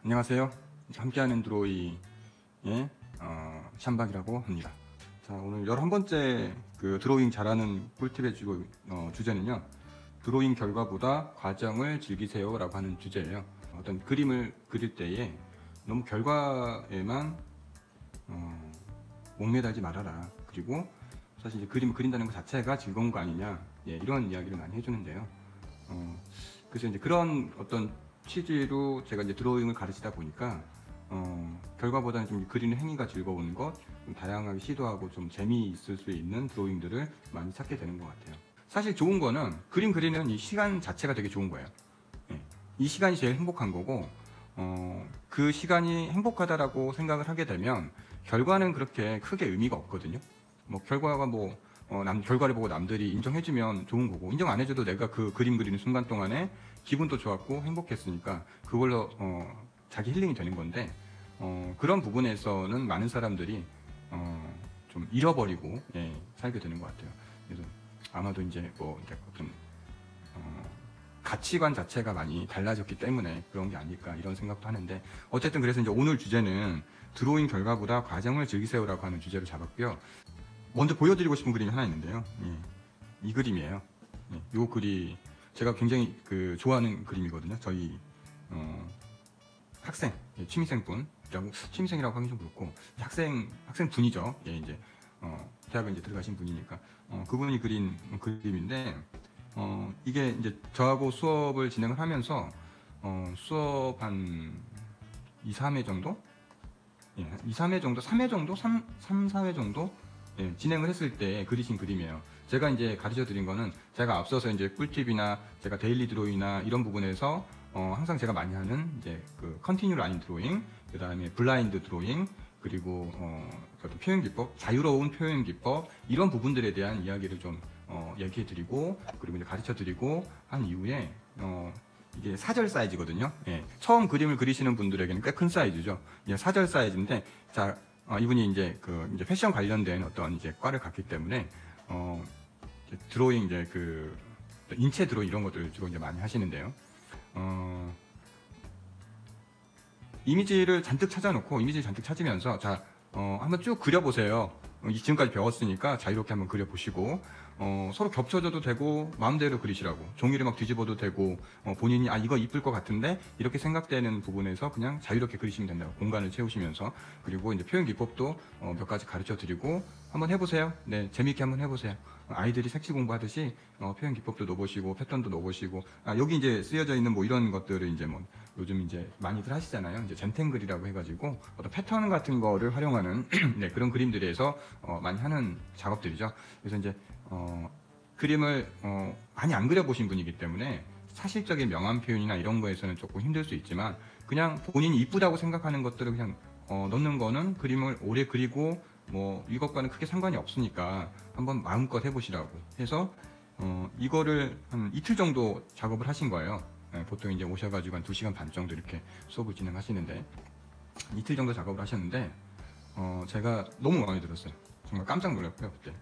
안녕하세요. 함께하는 드로이의 샴박이라고 합니다. 자, 오늘 11번째 그 드로잉 잘하는 꿀팁의 주제는요. 드로잉 결과보다 과정을 즐기세요 라고 하는 주제예요. 어떤 그림을 그릴 때에 너무 결과에만 목매달지 말아라. 그리고 사실 이제 그림을 그린다는 것 자체가 즐거운 거 아니냐, 이런 이야기를 많이 해주는데요. 그래서 이제 그런 어떤 취지로 제가 이제 드로잉을 가르치다 보니까 결과보다는 좀 그리는 행위가 즐거운 것, 좀 다양하게 시도하고 좀 재미있을 수 있는 드로잉들을 많이 찾게 되는 것 같아요. 사실 좋은 거는 그림 그리는 이 시간 자체가 되게 좋은 거예요. 이 시간이 제일 행복한 거고, 그 시간이 행복하다라고 생각을 하게 되면 결과는 그렇게 크게 의미가 없거든요. 뭐 결과가 결과를 보고 남들이 인정해주면 좋은 거고, 인정 안 해줘도 내가 그 그림 그리는 순간 동안에 기분도 좋았고 행복했으니까 그걸로 자기 힐링이 되는 건데, 그런 부분에서는 많은 사람들이 좀 잃어버리고 살게 되는 것 같아요. 그래서 아마도 이제 어떤 가치관 자체가 많이 달라졌기 때문에 그런 게 아닐까 이런 생각도 하는데, 어쨌든 그래서 이제 오늘 주제는 드로잉 결과보다 과정을 즐기세요라고 하는 주제로 잡았고요. 먼저 보여드리고 싶은 그림이 하나 있는데요. 이 그림이에요. 이 그림 제가 굉장히 좋아하는 그림이거든요. 저희 학생, 취미생이라고 하기 좀 그렇고 학생분이죠. 이제 대학에 이제 들어가신 분이니까 그분이 그린 그림인데, 이게 이제 저하고 수업을 진행을 하면서 수업 한 2, 3회 정도? 2, 3회 정도? 3회 정도? 3, 4회 정도? 진행을 했을 때 그리신 그림이에요. 제가 이제 가르쳐 드린 거는 제가 앞서서 이제 꿀팁이나 제가 데일리 드로잉이나 이런 부분에서 항상 제가 많이 하는 이제 그 컨티뉴 라인 드로잉, 그 다음에 블라인드 드로잉, 그리고 어떤 표현 기법, 자유로운 표현 기법, 이런 부분들에 대한 이야기를 좀 얘기해 드리고, 그리고 이제 가르쳐 드리고 한 이후에 이게 사절 사이즈거든요. 처음 그림을 그리시는 분들에게는 꽤 큰 사이즈죠. 사절 사이즈인데, 자, 이분이 이제 이제 패션 관련된 어떤 이제 과를 갔기 때문에 드로잉 이제 인체 드로잉 이런 것들 주로 이제 많이 하시는데요. 이미지를 잔뜩 찾아놓고 이미지를 잔뜩 찾으면서, 자, 한번 쭉 그려보세요. 지금까지 배웠으니까 자유롭게 한번 그려보시고, 서로 겹쳐져도 되고 마음대로 그리시라고, 종이를 막 뒤집어도 되고, 본인이 이거 이쁠 것 같은데 이렇게 생각되는 부분에서 그냥 자유롭게 그리시면 된다고, 공간을 채우시면서. 그리고 이제 표현 기법도 몇 가지 가르쳐 드리고 한번 해보세요. 네, 재미있게 한번 해보세요. 아이들이 색칠 공부하듯이 표현 기법도 넣어보시고 패턴도 넣어보시고, 여기 이제 쓰여져 있는 뭐 이런 것들을 이제 요즘 이제 많이들 하시잖아요. 이제 젠탱글이라고 해가지고 어떤 패턴 같은 거를 활용하는 네, 그런 그림들에서 많이 하는 작업들이죠. 그래서 이제 그림을 많이 안 그려보신 분이기 때문에 사실적인 명암 표현이나 이런 거에서는 조금 힘들 수 있지만, 그냥 본인이 이쁘다고 생각하는 것들을 그냥 넣는 거는 그림을 오래 그리고 이것과는 크게 상관이 없으니까 한번 마음껏 해보시라고 해서 이거를 한 이틀 정도 작업을 하신 거예요. 보통 이제 오셔가지고 한 2시간 반 정도 이렇게 수업을 진행하시는데, 이틀 정도 작업을 하셨는데 제가 너무 마음에 들었어요. 정말 깜짝 놀랐고요 그때.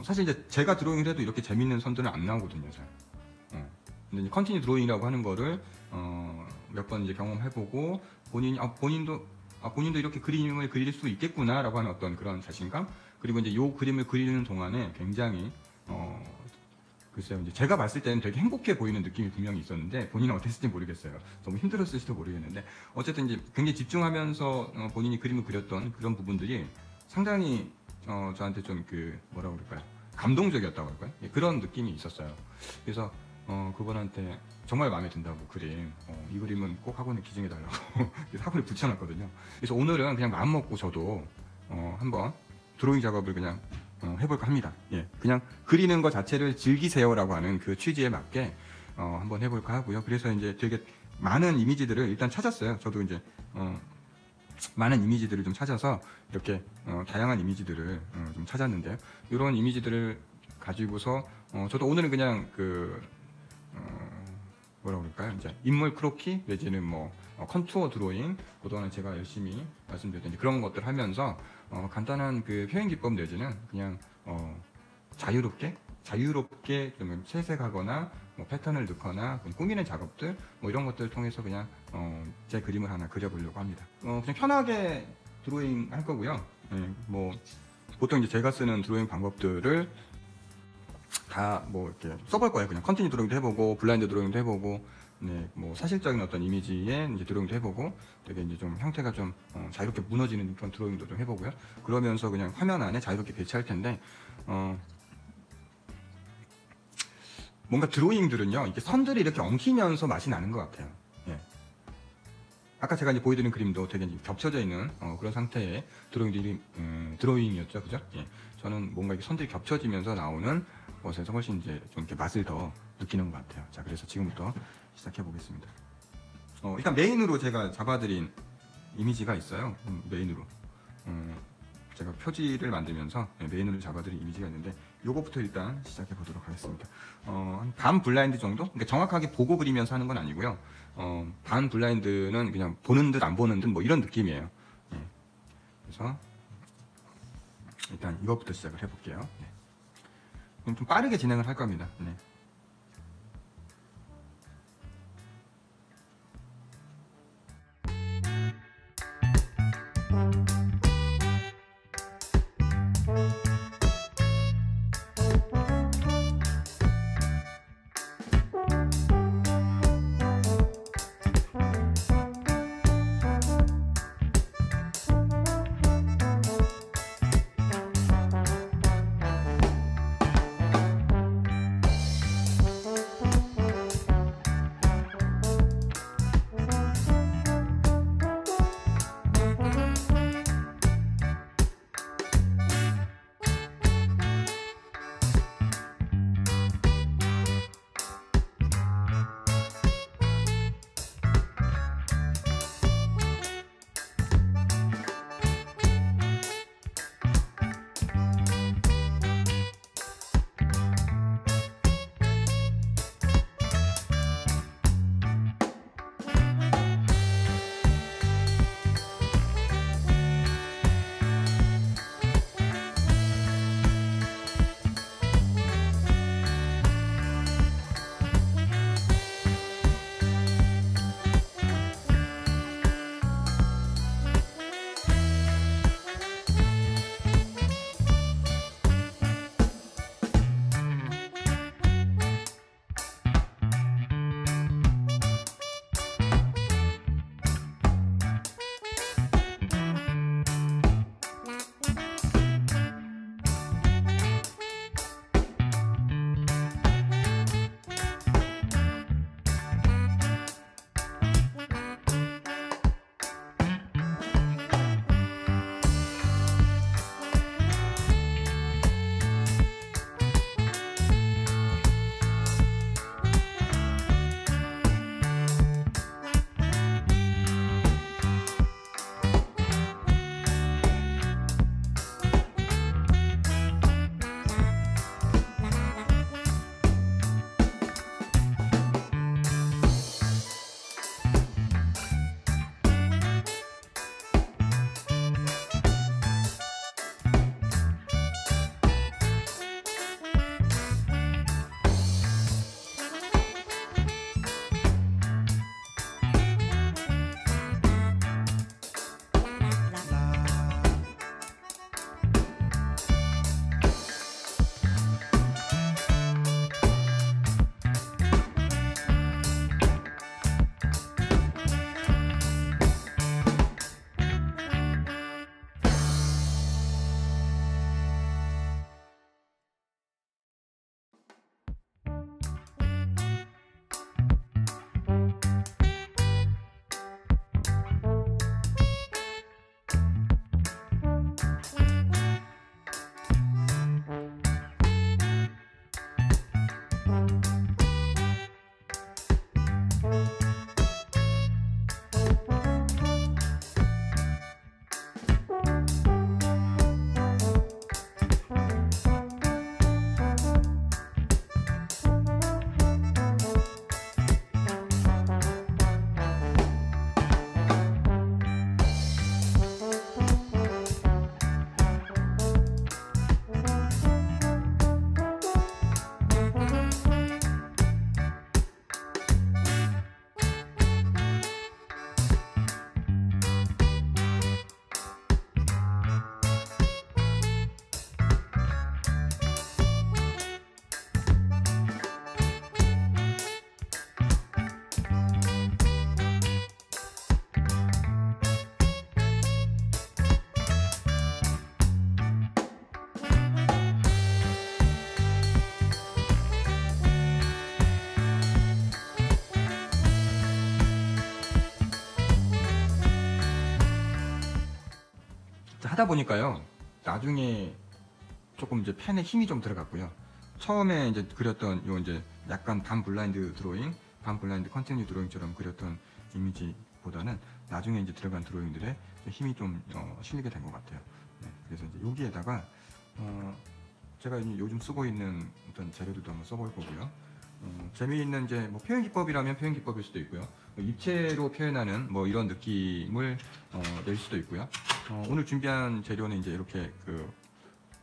사실 이제 제가 드로잉을 해도 이렇게 재밌는 선들은 안 나오거든요, 잘. 근데 이제 컨티뉴 드로잉이라고 하는 거를 몇 번 이제 경험해보고 본인도 이렇게 그림을 그릴 수 있겠구나라고 하는 어떤 그런 자신감, 그리고 이제 요 그림을 그리는 동안에 굉장히 글쎄요, 이제 제가 봤을 때는 되게 행복해 보이는 느낌이 분명히 있었는데, 본인은 어땠을지 모르겠어요. 너무 힘들었을지도 모르겠는데, 어쨌든 이제 굉장히 집중하면서 본인이 그림을 그렸던 그런 부분들이 상당히 저한테 좀 뭐라고 그럴까요? 감동적이었다고 할까요? 그런 느낌이 있었어요. 그래서 그분한테 정말 마음에 든다고, 그림 이 그림은 꼭 학원에 기증해달라고 학원에 붙여놨거든요. 그래서 오늘은 그냥 마음 먹고 저도 한번 드로잉 작업을 그냥 해볼까 합니다. 그냥 그리는 것 자체를 즐기세요라고 하는 그 취지에 맞게 한번 해볼까 하고요. 그래서 이제 되게 많은 이미지들을 일단 찾았어요. 저도 이제 많은 이미지들을 좀 찾아서 이렇게 다양한 이미지들을 좀 찾았는데요. 이런 이미지들을 가지고서 저도 오늘은 그냥 뭐라고 그럴까요? 이제 인물 크로키 내지는 컨투어 드로잉, 그동안 제가 열심히 말씀드렸던 이제 그런 것들 하면서 간단한 표현 기법 내지는 그냥 자유롭게 좀 채색하거나 뭐 패턴을 넣거나 꾸미는 작업들 뭐 이런 것들을 통해서 그냥 제 그림을 하나 그려보려고 합니다. 그냥 편하게 드로잉 할 거고요. 예, 뭐 보통 이제 제가 쓰는 드로잉 방법들을 다 뭐 이렇게 써볼 거예요. 그냥 컨티뉴 드로잉도 해보고 블라인드 드로잉도 해보고, 네, 뭐 사실적인 어떤 이미지의 이제 드로잉도 해보고, 되게 이제 좀 형태가 좀 자유롭게 무너지는 그런 드로잉도 좀 해보고요. 그러면서 그냥 화면 안에 자유롭게 배치할 텐데, 뭔가 드로잉들은요, 이게 선들이 이렇게 엉키면서 맛이 나는 것 같아요. 예. 아까 제가 이제 보여드린 그림도 되게 겹쳐져 있는 그런 상태의 드로잉이었죠, 그죠? 예. 저는 뭔가 이렇게 선들이 겹쳐지면서 나오는 것에서 훨씬 이제 좀 이렇게 맛을 더 느끼는 것 같아요. 자, 그래서 지금부터 시작해 보겠습니다. 일단 메인으로 제가 잡아드린 이미지가 있어요. 메인으로. 제가 표지를 만들면서 메인으로 잡아드린 이미지가 있는데, 요거부터 일단 시작해 보도록 하겠습니다. 한 반 블라인드 정도? 그러니까 정확하게 보고 그리면서 하는 건 아니고요. 반 블라인드는 그냥 보는 듯 안 보는 듯 뭐 이런 느낌이에요. 예. 그래서 일단 이것부터 시작을 해볼게요. 네. 좀 빠르게 진행을 할 겁니다. 네. 하다 보니까요, 나중에 조금 이제 펜에 힘이 좀 들어갔고요. 처음에 이제 그렸던 요 이제 약간 반 블라인드 드로잉, 반 블라인드 컨티뉴 드로잉처럼 그렸던 이미지보다는 나중에 이제 들어간 드로잉들에 힘이 좀 실리게 된 것 같아요. 네, 그래서 이제 여기에다가 제가 요즘 쓰고 있는 어떤 재료들도 한번 써볼 거고요. 재미있는 이제 뭐 표현 기법이라면 표현 기법일 수도 있고요. 입체로 표현하는 뭐 이런 느낌을 낼 수도 있고요. 오늘 준비한 재료는 이제 이렇게 그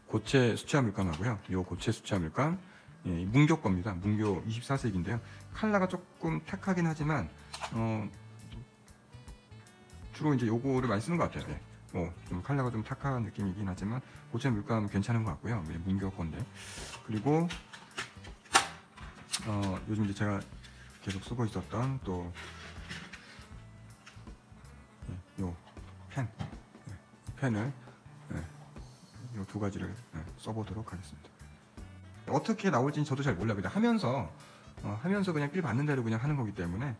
고체 수채화 물감하고요. 이 고체 수채화 물감, 예, 문교 겁니다. 문교 24색인데요. 컬러가 조금 탁하긴 하지만 주로 이제 요거를 많이 쓰는 것 같아요. 예. 좀 컬러가 좀 탁한 느낌이긴 하지만 고체 물감 괜찮은 것 같고요. 예, 문교 건데. 그리고 요즘 이제 제가 계속 쓰고 있었던 또 요 펜, 펜을 이 두 가지를 써보도록 하겠습니다. 어떻게 나올지는 저도 잘 몰라요. 그냥 하면서 그냥 필 받는 대로 그냥 하는 거기 때문에,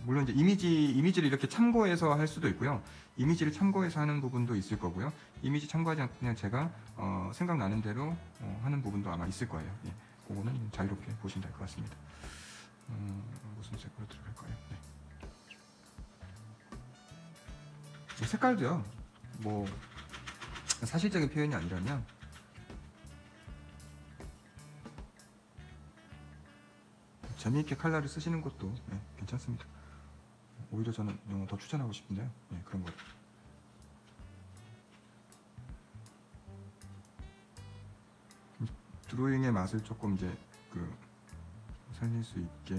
물론 이제 이미지를 이렇게 참고해서 할 수도 있고요. 이미지를 참고해서 하는 부분도 있을 거고요. 이미지 참고하지 않고 그냥 제가 생각나는 대로 하는 부분도 아마 있을 거예요. 예, 그거는 자유롭게 보시면 될 것 같습니다. 무슨 색으로 들어갈까요? 네. 색깔도요, 뭐 사실적인 표현이 아니라면 재미있게 컬러를 쓰시는 것도 괜찮습니다. 오히려 저는 더 추천하고 싶은데요. 그런 것. 드로잉의 맛을 조금 이제 살릴 수 있게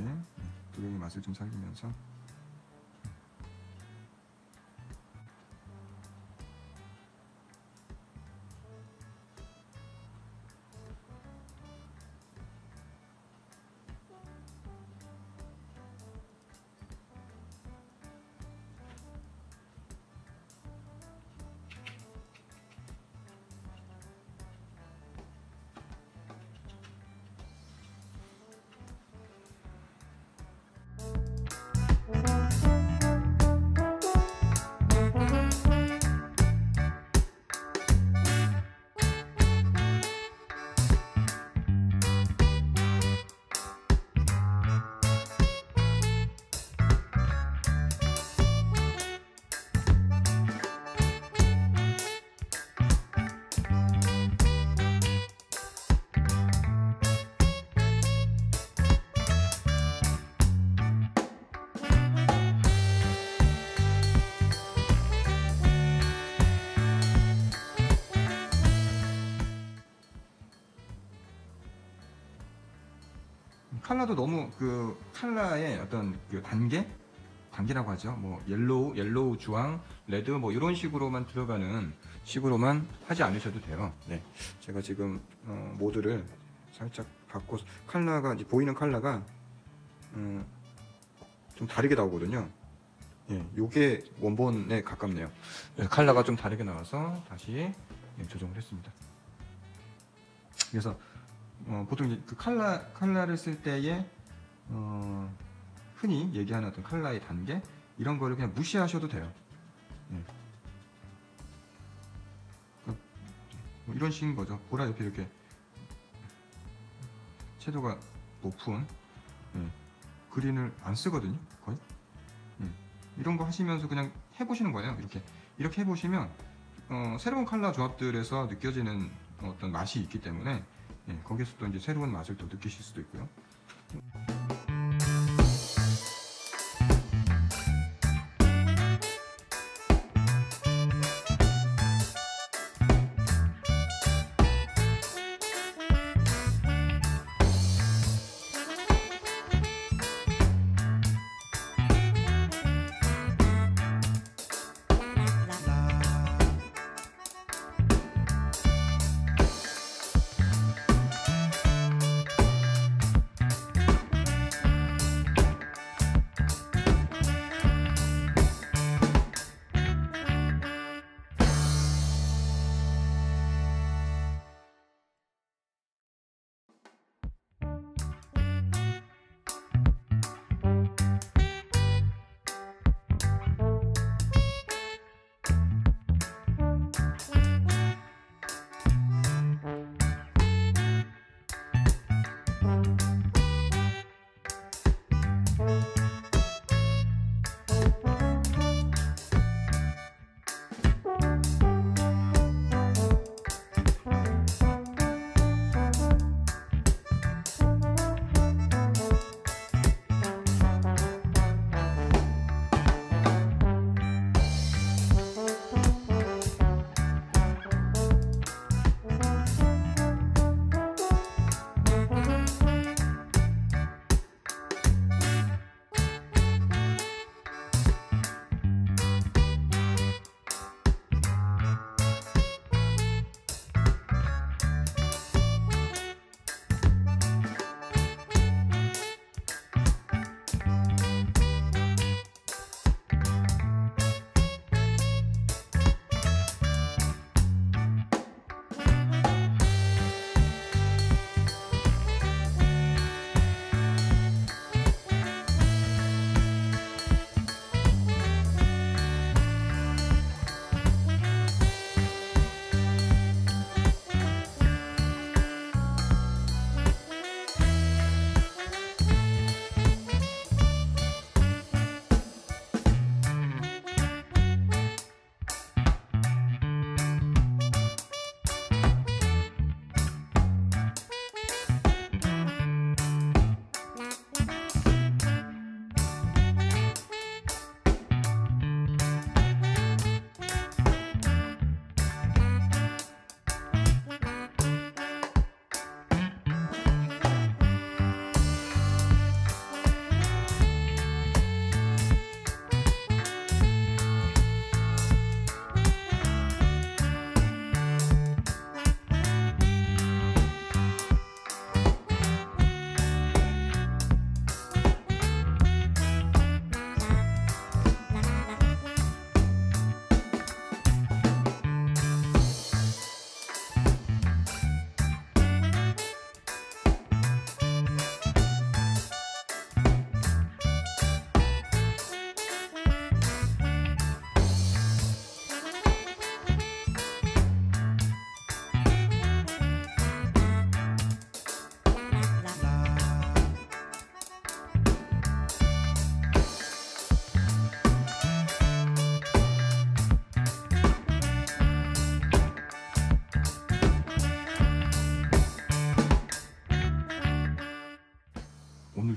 드로잉의 맛을 좀 살리면서 컬러도 너무 컬러의 어떤 단계라고 하죠. 뭐 옐로우, 주황, 레드 뭐 이런 식으로만 들어가는 식으로만 하지 않으셔도 돼요. 네, 제가 지금 모드를 살짝 바꿔 컬러가 이제 보이는 컬러가 좀 다르게 나오거든요. 예, 요게 원본에 가깝네요. 네, 컬러가 좀 다르게 나와서 다시 조정을 했습니다. 그래서 보통 이제 컬러를 쓸 때에 흔히 얘기하는 어떤 컬러의 단계 이런 거를 그냥 무시하셔도 돼요. 뭐 이런 식인 거죠. 보라 옆에 이렇게 채도가 높은 그린을 안 쓰거든요. 거의 이런 거 하시면서 그냥 해보시는 거예요. 이렇게 해보시면 새로운 컬러 조합들에서 느껴지는 어떤 맛이 있기 때문에 거기서 또 이제 새로운 맛을 또 느끼실 수도 있고요.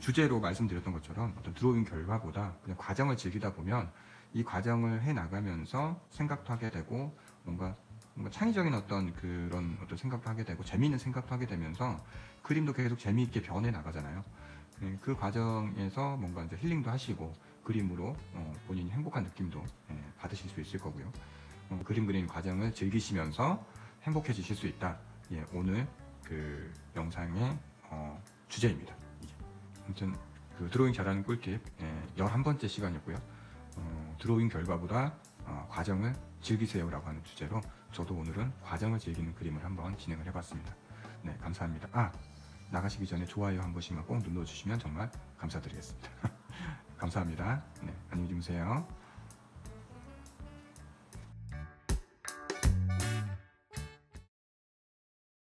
주제로 말씀드렸던 것처럼 어떤 드로잉 결과보다 그냥 과정을 즐기다 보면 이 과정을 해 나가면서 생각도 하게 되고 뭔가 창의적인 어떤 그런 어떤 생각도 하게 되고 재미있는 생각도 하게 되면서 그림도 계속 재미있게 변해 나가잖아요. 그 과정에서 뭔가 이제 힐링도 하시고 그림으로 본인이 행복한 느낌도 받으실 수 있을 거고요. 그림 그리는 과정을 즐기시면서 행복해지실 수 있다. 예, 오늘 그 영상의 주제입니다. 이게. 아무튼 그 드로잉 잘하는 꿀팁 11번째 시간이었고요. 드로잉 결과보다 과정을 즐기세요라고 하는 주제로 저도 오늘은 과정을 즐기는 그림을 한번 진행을 해봤습니다. 네, 감사합니다. 나가시기 전에 좋아요 한 번씩만 꼭 눌러주시면 정말 감사드리겠습니다. 감사합니다. 네, 안녕히 주무세요.